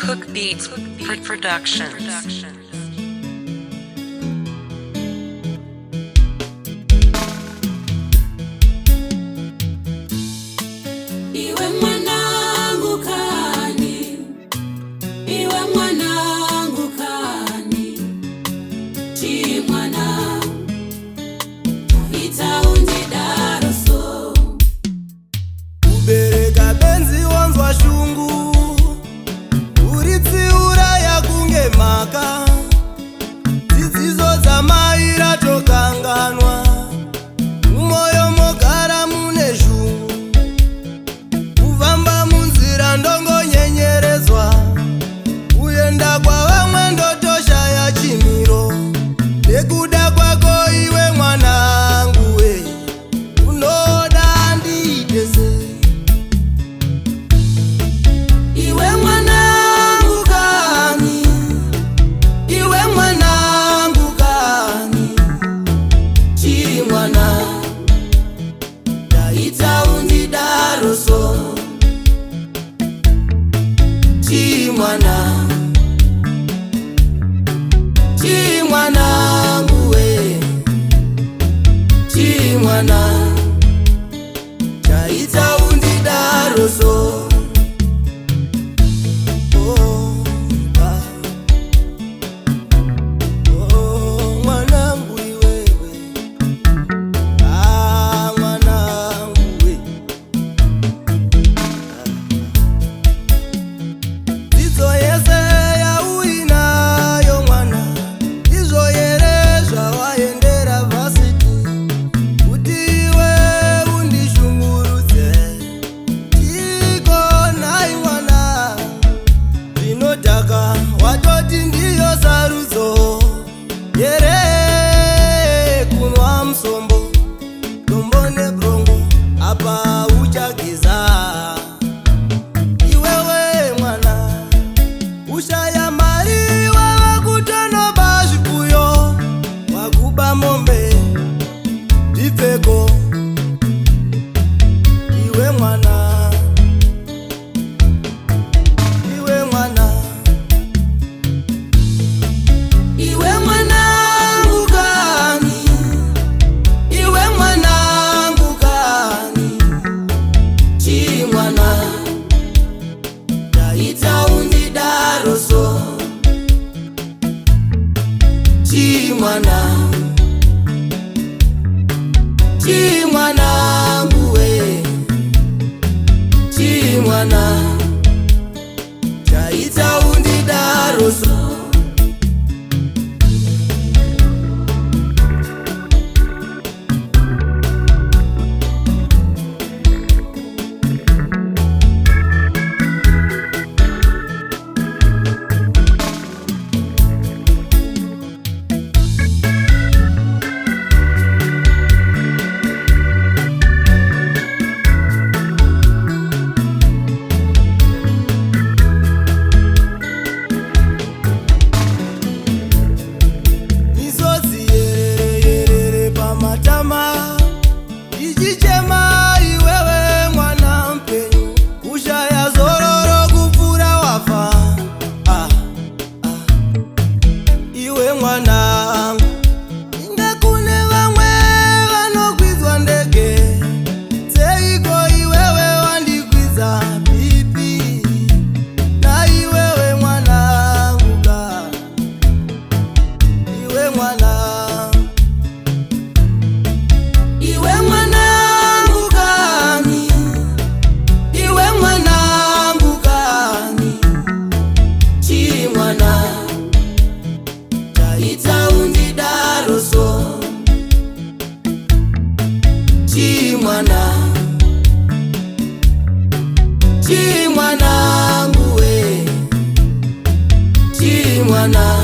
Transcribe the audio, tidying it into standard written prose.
Cook Beats Production. Iwe mwanangu kani, iwe mwanangu kani, chimwana itaundi daroso. Kubereka benzi wanzwa shungu, uritsiura yakunge maka, dzidziso dzamaira tokanganwa, mumoyo mogara mune shungu, kufamba munzira ndongonyenyeredzwa, kuenda kwavamwe ndotoshaya chimiro, nekuda kwako iwe mwanangu we, unoda ndiitese. Iwe mwanangu kani, iwe mwanangu kani, chimwana itaundi daroso. Chimwana, chimwanangu we, chimwana itaundi daroso. Watoti ndiyo sarudzo yere kunwa msombo dombo nebrongo apa uchageza. Iwewe mwana ushaya mari wava kutonoba zvikuyo, wakuba mombe zvipfeko. Iwe mwana, iwe mwana, iwe mwanangu kani, iwe mwanangu kani, chimwana itaundi daroso. Chimwana, chimwanangu we, chimwana itaundi daroso. Ichichema iwewe mwana mpenyu, ushaya zororo kupfura wafa. Iwe mwanangu, inga kune vamwe vanokwidzwa ndege, seiko iwewe wandikwiza pipi. Na iwewe mwanangu ka, iwe mwanangu, iwe mwanangu kani, iwe mwanangu kani, chimwana itaundi daroso. Chimwana, chimwanangu we, chimwana